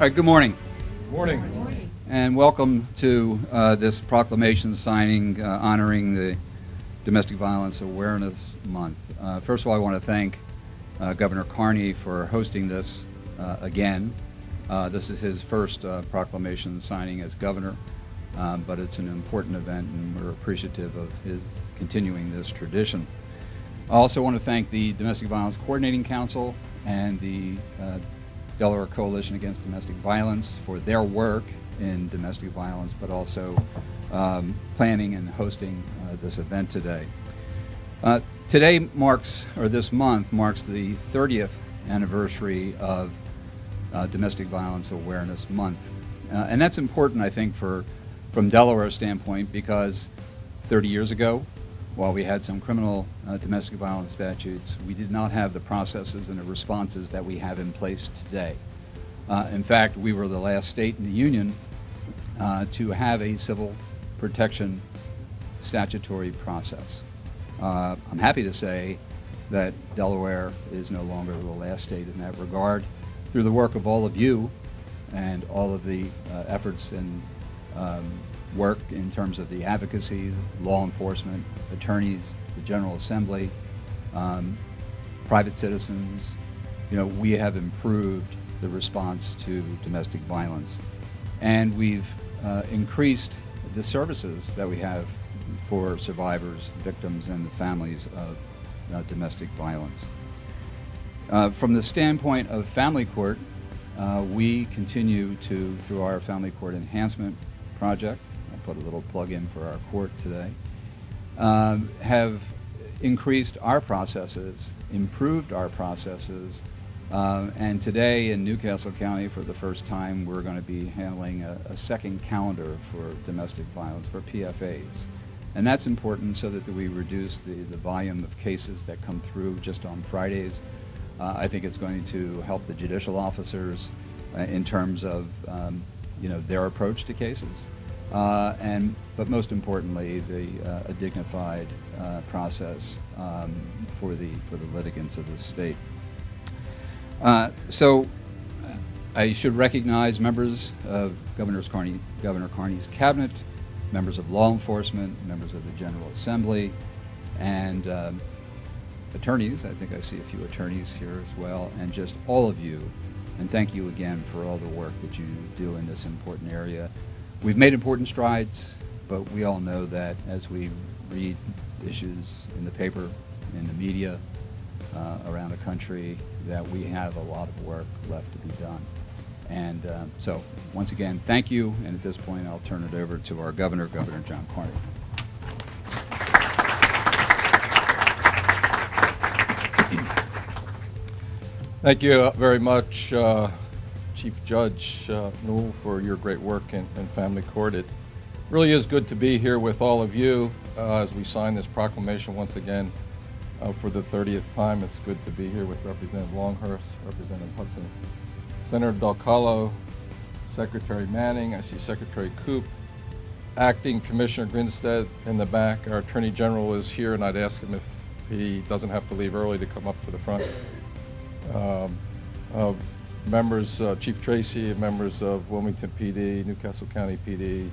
right, good morning. Morning. And welcome to this proclamation signing honoring the Domestic Violence Awareness Month. First of all, I want to thank Governor Carney for hosting this again. This is his first proclamation signing as governor, but it's an important event and we're appreciative of his continuing this tradition. I also want to thank the Domestic Violence Coordinating Council and the Delaware Coalition Against Domestic Violence for their work in domestic violence, but also planning and hosting this event today. This month marks the 30th anniversary of Domestic Violence Awareness Month. And that's important, I think, from Delaware's standpoint, because 30 years ago, while we had some criminal domestic violence statutes, we did not have the processes and the responses that we have in place today. In fact, we were the last state in the union to have a civil protection statutory process. I'm happy to say that Delaware is no longer the last state in that regard. Through the work of all of you and all of the efforts and work in terms of the advocacy, law enforcement, attorneys, the General Assembly, private citizens, we have improved the response to domestic violence. And we've increased the services that we have for survivors, victims, and the families of domestic violence. From the standpoint of family court, we continue to, through our family court enhancement project, I'll put a little plug in for our court today, have increased our processes, improved our processes, and today in Newcastle County, for the first time, we're going to be handling a second calendar for domestic violence, for PFAs. And that's important so that we reduce the volume of cases that come through just on Fridays. I think it's going to help the judicial officers in terms of their approach to cases. But most importantly, a dignified process for the litigants of the state. So I should recognize members of Governor Carney's cabinet, members of law enforcement, members of the General Assembly, and attorneys. I think I see a few attorneys here as well, and just all of you. And thank you again for all the work that you do in this important area. We've made important strides, but we all know that as we read issues in the paper, in the media, around the country, that we have a lot of work left to be done. And so, once again, thank you, and at this point I'll turn it over to our Governor John Carney. Thank you very much, Chief Judge Newell, for your great work in family court. It really is good to be here with all of you as we sign this proclamation once again for the 30th time. It's good to be here with Representative Longhurst, Representative Hudson, Senator Dalcallo, Secretary Manning. I see Secretary Koop, Acting Commissioner Grinstead in the back. Our Attorney General is here, and I'd ask him if he doesn't have to leave early to come up to the front. Members, Chief Tracy, members of Wilmington PD, Newcastle County PD,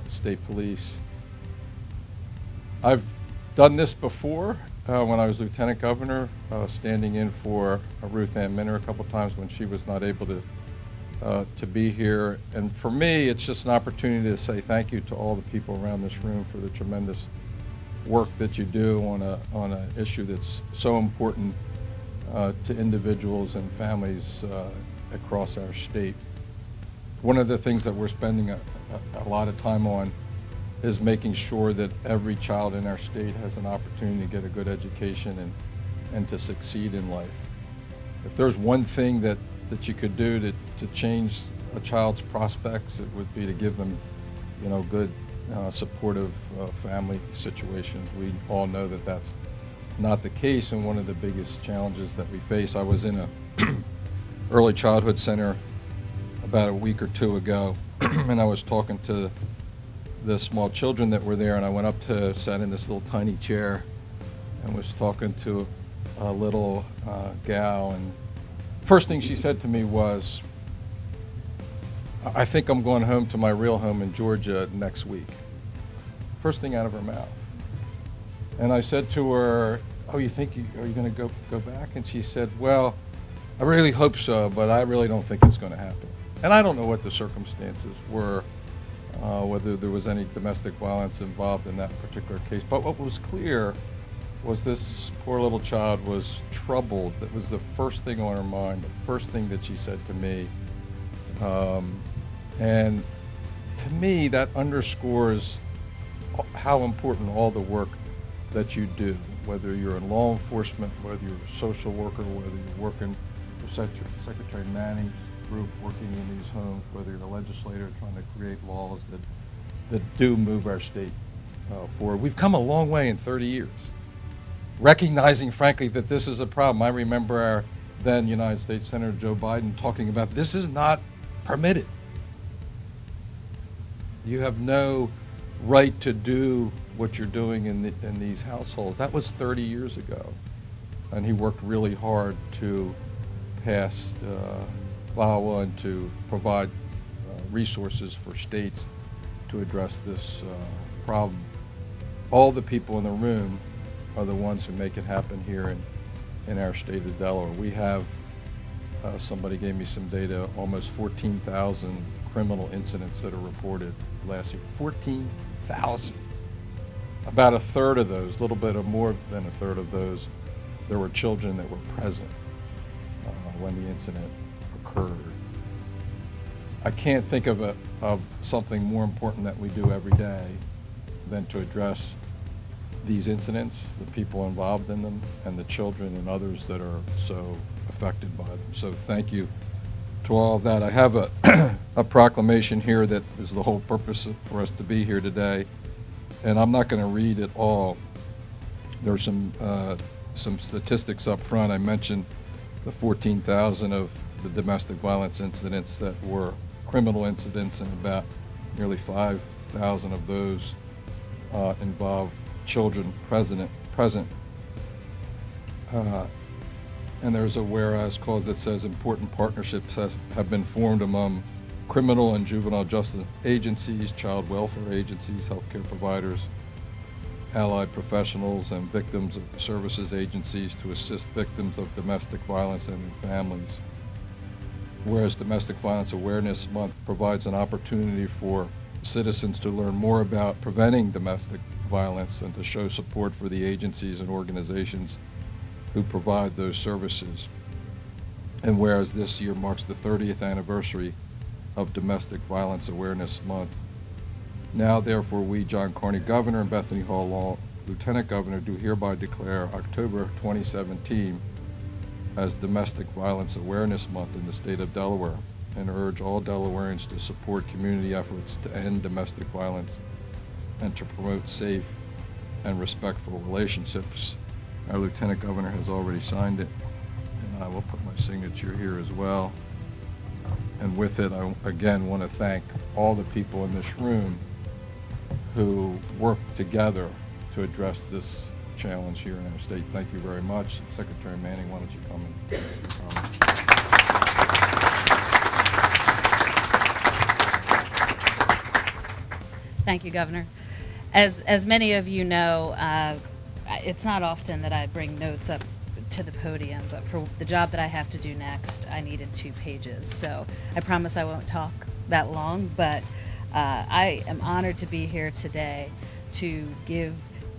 State Police. I've done this before when I was Lieutenant Governor, standing in for Ruth Ann Minner a couple times when she was not able to be here. And for me, it's just an opportunity to say thank you to all the people around this room for the tremendous work that you do on an issue that's so important to individuals and families across our state. One of the things that we're spending a lot of time on is making sure that every child in our state has an opportunity to get a good education and to succeed in life. If there's one thing that you could do to change a child's prospects, it would be to give them, good, supportive family situations. We all know that that's not the case, and one of the biggest challenges that we face. I was in a early childhood center about a week or two ago, and I was talking to the small children that were there, and I went up sat in this little tiny chair and was talking to a little gal, and first thing she said to me was, I think I'm going home to my real home in Georgia next week. First thing out of her mouth. And I said to her, oh, are you going to go back? And she said, well, I really hope so, but I really don't think it's going to happen. And I don't know what the circumstances were, whether there was any domestic violence involved in that particular case. But what was clear was this poor little child was troubled. That was the first thing on her mind, the first thing that she said to me. And to me, that underscores how important all the work that you do, whether you're in law enforcement, whether you're a social worker, whether you're working for Secretary Manning's group working in these homes, whether you're a legislator trying to create laws that do move our state forward. We've come a long way in 30 years, recognizing, frankly, that this is a problem. I remember our then United States Senator Joe Biden talking about this is not permitted. You have no right to do what you're doing in these households. That was 30 years ago. And he worked really hard to pass VAWA and to provide resources for states to address this problem. All the people in the room are the ones who make it happen here in our state of Delaware. We have, somebody gave me some data, almost 14,000 criminal incidents that are reported last year. 14,000. About a third of those, a little bit or more than a third of those, there were children that were present when the incident occurred. I can't think of something more important that we do every day than to address these incidents, the people involved in them, and the children and others that are so affected by them. So thank you to all of that. I have a proclamation here that is the whole purpose for us to be here today, and I'm not going to read it all. There's some statistics up front. I mentioned the 14,000 of the domestic violence incidents that were criminal incidents, and about nearly 5,000 of those involved children present. And there's a whereas clause that says important partnerships have been formed among criminal and juvenile justice agencies, child welfare agencies, healthcare providers, allied professionals, and victims services agencies to assist victims of domestic violence and their families. Whereas Domestic Violence Awareness Month provides an opportunity for citizens to learn more about preventing domestic violence and to show support for the agencies and organizations who provide those services. And whereas this year marks the 30th anniversary of Domestic Violence Awareness Month, now therefore we, John Carney, Governor, and Bethany Hall Law Lieutenant Governor, do hereby declare October 2017 as Domestic Violence Awareness Month in the state of Delaware, and urge all Delawareans to support community efforts to end domestic violence and to promote safe and respectful relationships. Our Lieutenant Governor has already signed it, and I will put my signature here as well. And with it, I again want to thank all the people in this room who work together to address this challenge here in our state. Thank you very much. Secretary Manning, why don't you come and Thank you, Governor. As many of you know, it's not often that I bring notes up to the podium, but for the job that I have to do next, I needed 2 pages. So I promise I won't talk that long, but I am honored to be here today to give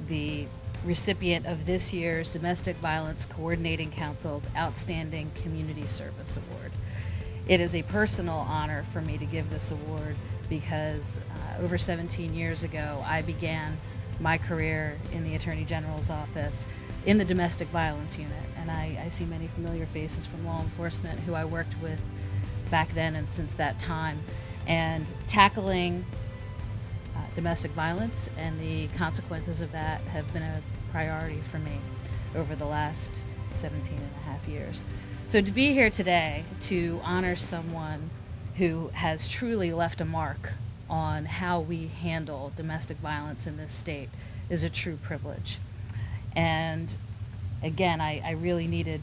the recipient of this year's Domestic Violence Coordinating Council's Outstanding Community Service Award. It is a personal honor for me to give this award because over 17 years ago, I began my career in the Attorney General's office in the domestic violence unit, and I see many familiar faces from law enforcement who I worked with back then and since that time. And tackling domestic violence and the consequences of that have been a priority for me over the last 17 and a half years. So to be here today to honor someone who has truly left a mark on how we handle domestic violence in this state is a true privilege. And again, I really needed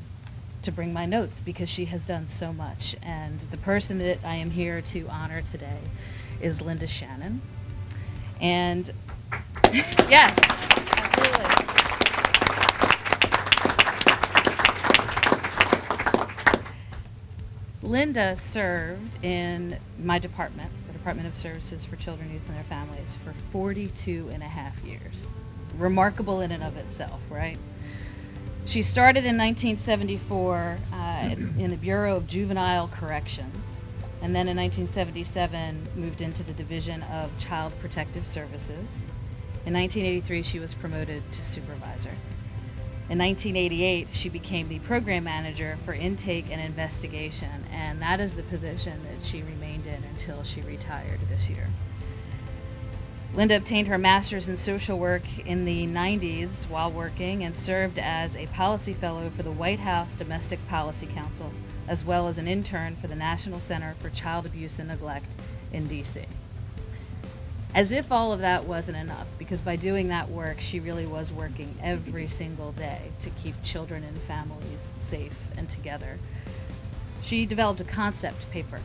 to bring my notes because she has done so much. And the person that I am here to honor today is Linda Shannon. And yes, absolutely. Linda served in my department, the Department of Services for Children, Youth, and Their Families, for 42 and a half years. Remarkable in and of itself, right? She started in 1974 in the Bureau of Juvenile Corrections, and then in 1977 moved into the Division of Child Protective Services. In 1983, she was promoted to supervisor. In 1988, she became the program manager for intake and investigation, and that is the position that she remained in until she retired this year. Linda obtained her master's in social work in the 90s while working and served as a policy fellow for the White House Domestic Policy Council, as well as an intern for the National Center for Child Abuse and Neglect in DC. As if all of that wasn't enough, because by doing that work, she really was working every single day to keep children and families safe and together. She developed a concept paper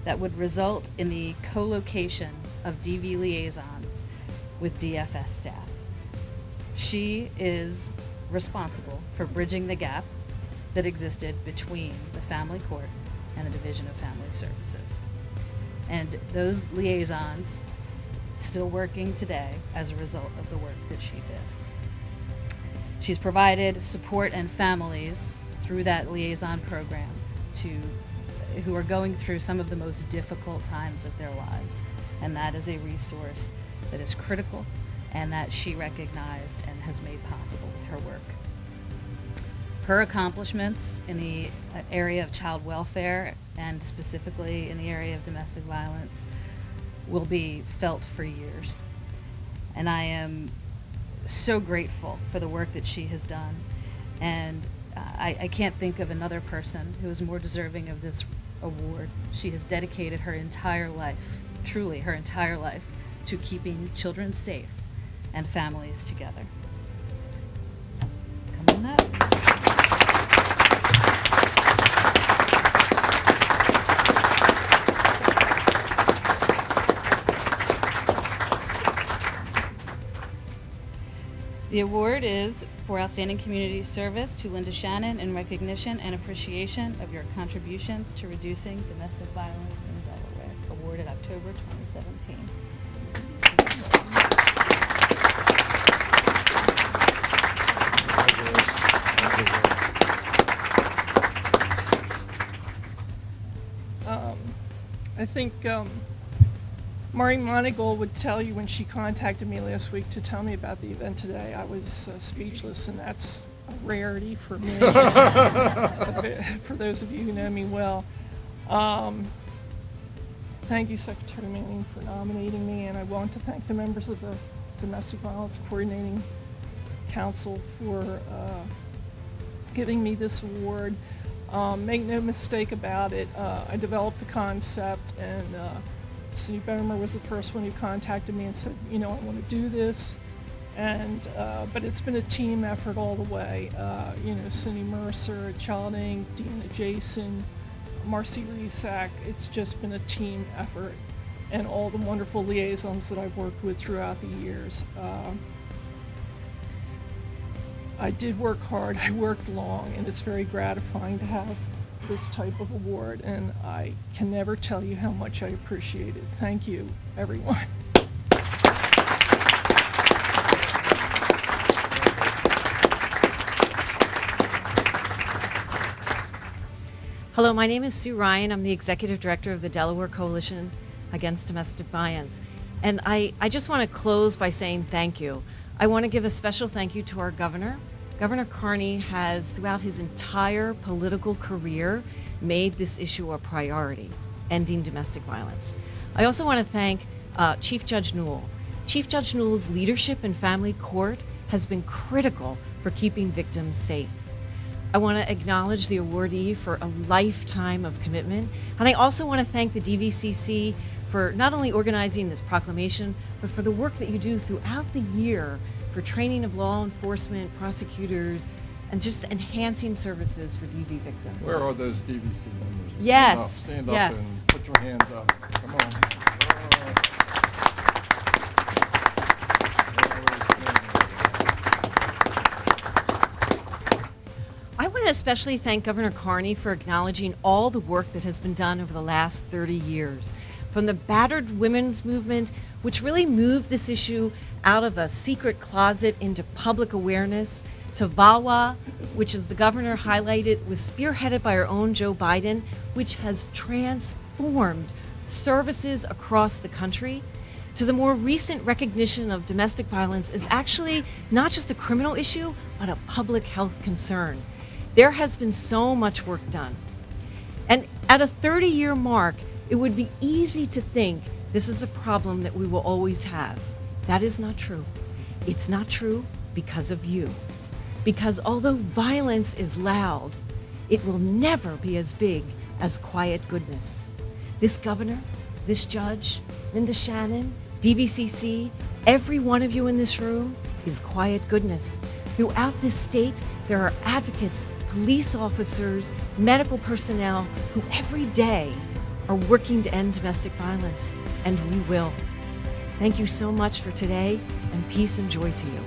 that would result in the co-location of DV liaisons with DFS staff. She is responsible for bridging the gap that existed between the family court and the Division of Family Services. And those liaisons still working today as a result of the work that she did. She's provided support and families through that liaison program who are going through some of the most difficult times of their lives. And that is a resource that is critical and that she recognized and has made possible with her work. Her accomplishments in the area of child welfare and specifically in the area of domestic violence will be felt for years. And I am so grateful for the work that she has done. And I can't think of another person who is more deserving of this award. She has dedicated her entire life, truly her entire life, to keeping children safe and families together. Come on up. The award is for outstanding community service to Linda Shannon in recognition and appreciation of your contributions to reducing domestic violence in Delaware, awarded October 2017. I think Mari Monagle would tell you when she contacted me last week to tell me about the event today, I was speechless, and that's a rarity for me, for those of you who know me well. Thank you, Secretary Manning, for nominating me, and I want to thank the members of the Domestic Violence Coordinating Council for giving me this award. Make no mistake about it, I developed the concept, and Cindy Bomer was the first one who contacted me and said, you know, I want to do this, and but it's been a team effort all the way. You know, Cindy Mercer, Child Inc., Dina Jason, Marcy Resac. It's just been a team effort, and all the wonderful liaisons that I've worked with throughout the years. I did work hard, I worked long, and it's very gratifying to have this type of award, and I can never tell you how much I appreciate it. Thank you, everyone. Hello, my name is Sue Ryan. I'm the Executive Director of the Delaware Coalition Against Domestic Violence. And I just want to close by saying thank you. I want to give a special thank you to our governor. Governor Carney has, throughout his entire political career, made this issue a priority, ending domestic violence. I also want to thank Chief Judge Newell. Chief Judge Newell's leadership in family court has been critical for keeping victims safe. I want to acknowledge the awardee for a lifetime of commitment. And I also want to thank the DVCC for not only organizing this proclamation, but for the work that you do throughout the year for training of law enforcement, prosecutors, and just enhancing services for DV victims. Where are those DVC members? Yes, Stand up yes. and put your hands up. Come on. I want to especially thank Governor Carney for acknowledging all the work that has been done over the last 30 years. From the battered women's movement, which really moved this issue out of a secret closet into public awareness, to VAWA, which, as the governor highlighted, was spearheaded by our own Joe Biden, which has transformed services across the country, to the more recent recognition of domestic violence as actually not just a criminal issue, but a public health concern. There has been so much work done. And at a 30-year mark, it would be easy to think this is a problem that we will always have. That is not true. It's not true because of you. Because although violence is loud, it will never be as big as quiet goodness. This governor, this judge, Linda Shannon, DVCC, every one of you in this room is quiet goodness. Throughout this state, there are advocates, police officers, medical personnel who every day are working to end domestic violence, and we will. Thank you so much for today, and peace and joy to you.